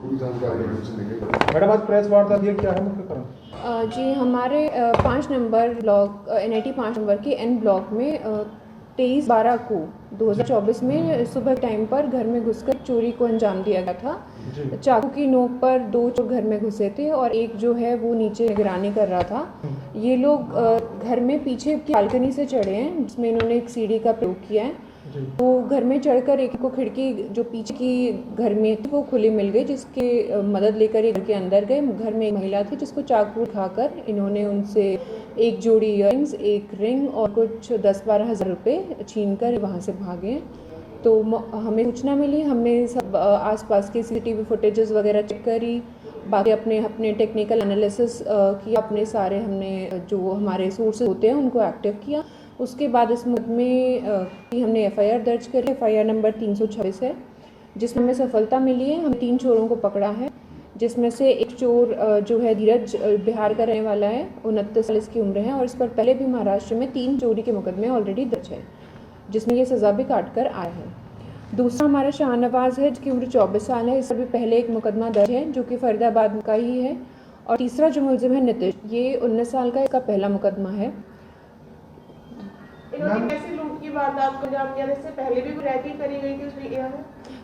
पूरी जानकारी देंगे। मैडम, आज प्रेस वार्ता दी, क्या है मुख्य कारण? जी, हमारे 5 नंबर ब्लॉक NIT 5 नंबर के N ब्लॉक में 23/12 को 2024 में सुबह टाइम पर घर में घुसकर चोरी को अंजाम दिया गया था। चाकू की नोक पर 2 चोर घर में घुसे थे और एक जो है वो नीचे निगरानी कर रहा था। ये लोग घर में पीछे की बालकनी से चढ़े हैं, जिसमें इन्होंने एक सीढ़ी का प्रयोग किया है। तो घर में चढ़कर एक को खिड़की जो पीछे की घर में थी वो खुली मिल गई, जिसके मदद लेकर ये घर के अंदर गए। घर में एक महिला थी जिसको चाकू खाकर इन्होंने उनसे एक जोड़ी इयररिंग्स, एक रिंग और कुछ 10-12 हज़ार रुपये छीन कर वहाँ से भागे। तो हमें सूचना मिली, हमने सब आसपास के CCTV फुटेजेस वगैरह चेक करी, बाकी अपने टेक्निकल एनालिसिस किया, अपने सारे हमने जो हमारे सोर्सेज होते हैं उनको एक्टिव किया। उसके बाद इस मुकदमे की हमने FIR दर्ज करी। FIR नंबर 326 है, जिसमें हमें सफलता मिली है। हम 3 चोरों को पकड़ा है, जिसमें से एक चोर जो है धीरज बिहार का रहने वाला है, 29 साल इसकी उम्र है और इस पर पहले भी महाराष्ट्र में 3 चोरी के मुकदमे ऑलरेडी दर्ज है, जिसमें ये सज़ा भी काट कर आया है। दूसरा हमारा शाहनवाज है, जिसकी उम्र 24 साल है। इससे भी पहले एक मुकदमा दर्ज है जो कि फरीदाबाद का ही है। और तीसरा जो मुलजिम है नीतीश, ये 19 साल का, इसका पहला मुकदमा है। इन्होंने कैसे लूट की वारदात को अंजाम दिया? इससे पहले भी रैकी करी गई थी उस एरिया में?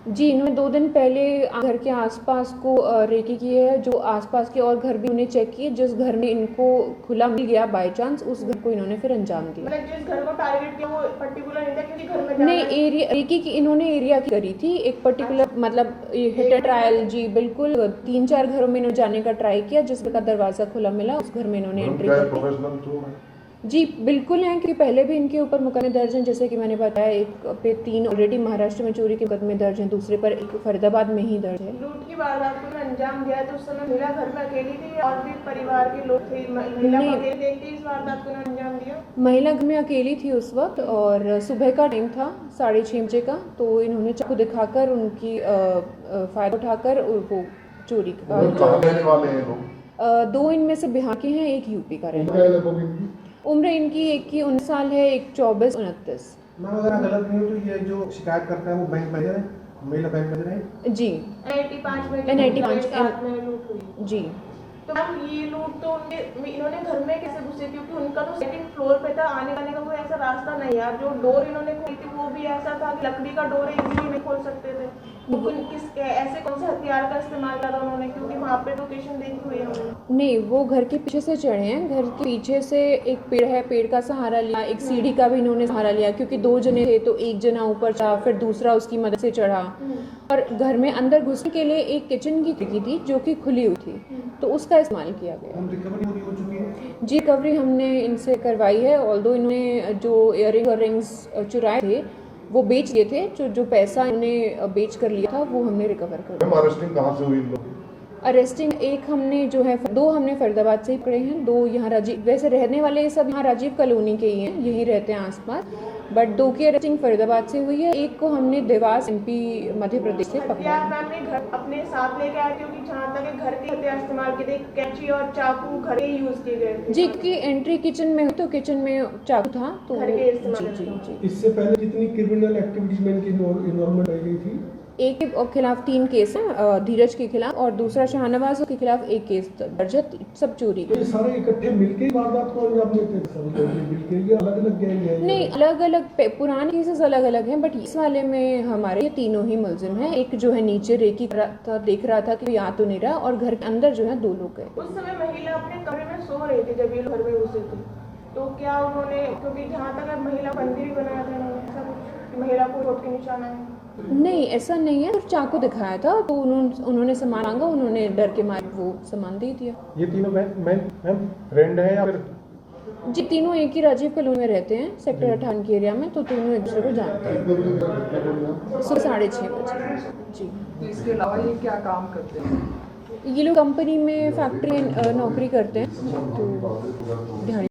जी, इन्होंने 2 दिन पहले घर के आसपास को रेकी की है। जो आसपास के और घर भी उन्हें चेक किए, जिस घर में इनको खुला मिल गया बाय चांस, उस घर को इन्होंने फिर अंजाम दिया। मतलब जिस घर को टारगेट किया वो पर्टिकुलर नहीं था क्योंकि घर में नहीं, एरिया रेकी की इन्होंने एरिया की करी थी, एक पर्टिकुलर मतलब हिट एंड ट्रायल। जी बिल्कुल, 3-4 घरों में इन्होंने जाने का ट्राई किया, जिस घर का दरवाज़ा खुला मिला उस घर में इन्होंने एंट्री कर। जी बिल्कुल हैं, क्योंकि पहले भी इनके ऊपर मुकदमे दर्ज हैं। जैसे कि मैंने बताया, एक पे 3 ऑलरेडी महाराष्ट्र में चोरी के मुकदमे दर्ज हैं, दूसरे पर एक फरीदाबाद में ही दर्ज है। लूट की वारदात को अंजाम दिया तो उस समय महिला घर में अकेली थी और भी परिवार के लोग थे? महिला को अकेले देख के इस वारदात को अंजाम दिया? महिला घर में अकेली थी उस वक्त और सुबह का टाइम था, 6:30 बजे का। तो इन्होंने चाकू दिखाकर उनकी फायदा उठाकर वो चोरी का। 2 इनमें से बिहार के हैं, एक यूपी का रहने वाला। उम्र इनकी एक की 19 साल है, एक 24-29। मैं अगर गलत नहीं हूँ तो ये जो शिकायत करता है वो बैंक मैनेजर है, महिला बैंक मैनेजर है? जी, NIT 5 में NIT 5 में लूट हुई। जी। तो मैम ये लूट तो इन्होंने घर में कैसे घुसे? क्योंकि उनका तो 2nd फ्लोर पे था, आने जाने का कोई ऐसा रास्ता नहीं है। जो डोर इन्होंने खोली थी वो भी ऐसा था कि लकड़ी का डोर इजीली नहीं खोल सकते थे। ऐसे कौन से हथियार का इस्तेमाल किया था उन्होंने? क्योंकि वहाँ पे लोकेशन देखी हुई है हमने। नहीं, वो घर के पीछे से चढ़े हैं। घर के पीछे से एक पेड़ है, पेड़ का सहारा लिया, एक सीढ़ी का भी इन्होंने सहारा लिया, क्योंकि 2 जने थे तो एक जना ऊपर चढ़ा, फिर दूसरा उसकी मदद से चढ़ा। और घर में अंदर घुसने के लिए एक किचन की खिड़की थी जो कि खुली हुई थी, तो उसका इस्तेमाल किया गया। रिकवरी पूरी हो चुकी है? जी, रिकवरी हमने इनसे करवाई है। ऑल्दो इन्होंने जो इयररिंग और रिंग्स चुराए थे वो बेच लिए थे, जो पैसा इन्होंने बेच कर लिया था वो हमने रिकवर कर दिया। अरेस्टिंग कहाँ से हुई? अरेस्टिंग एक हमने जो है 2 हमने फरीदाबाद से ही पकड़े हैं, 2 यहाँ राजीव, वैसे रहने वाले ये सब यहाँ राजीव कॉलोनी के ही हैं, यही रहते हैं आसपास, बट 2 की अरेस्टिंग फरीदाबाद से हुई है। एक को हमने देवास MP मध्य प्रदेश से पकड़ा है। मैम ने घर अपने साथ लेके आए क्योंकि जहाँ तक घर के हथियार इस्तेमाल किए थे, कैंची और चाकू घर के यूज किए गए थे? जी, की एंट्री किचन में हुई तो किचन में चाकू था, तो घर के इस्तेमाल। जी। इससे पहले जितनी क्रिमिनल एक्टिविटीज में इनकी इन्वॉल्वमेंट रह गई थी? एक के खिलाफ 3 केस हैं, धीरज के खिलाफ, और दूसरा शाहनवाज के खिलाफ 1 केस दर्ज है, सब चोरी के। ये सारे इकट्ठे मिलके ही वारदात को अंजाम देते थे? सब मिलके ये अलग-अलग गैंग है? नहीं, अलग-अलग पुराने केसेस अलग-अलग हैं, बट इस वाले में हमारे ये तीनों ही मुलजिम हैं। एक जो है नीचे रेकी देख रहा था कि यहाँ तो नहीं रहा, और घर के अंदर जो है 2 लोग गए। उस समय महिला अपने कमरे में सो रही थी जब ये लोग घर में घुसे थे, तो क्या उन्होंने, क्योंकि जहाँ तक महिला मंदिर ही बनाया था इन्होंने, ऐसा कुछ महिला को चोट के निशान आए? नहीं, ऐसा नहीं है, सिर्फ चाकू दिखाया था, तो उन्होंने सामान मांगा, उन्होंने डर के मारे वो सामान दे दिया। ये तीनों मैम फ्रेंड है या फिर? जी, तीनों एक ही राजीव कॉलोनी में रहते हैं, सेक्टर 58 के एरिया में, तो तीनों एक दूसरे को जानते हैं। सुबह 6:30 बजे। जी। इसके अलावा ये क्या काम करते हैं? ये लोग कंपनी में, फैक्ट्री में नौकरी करते हैं, तो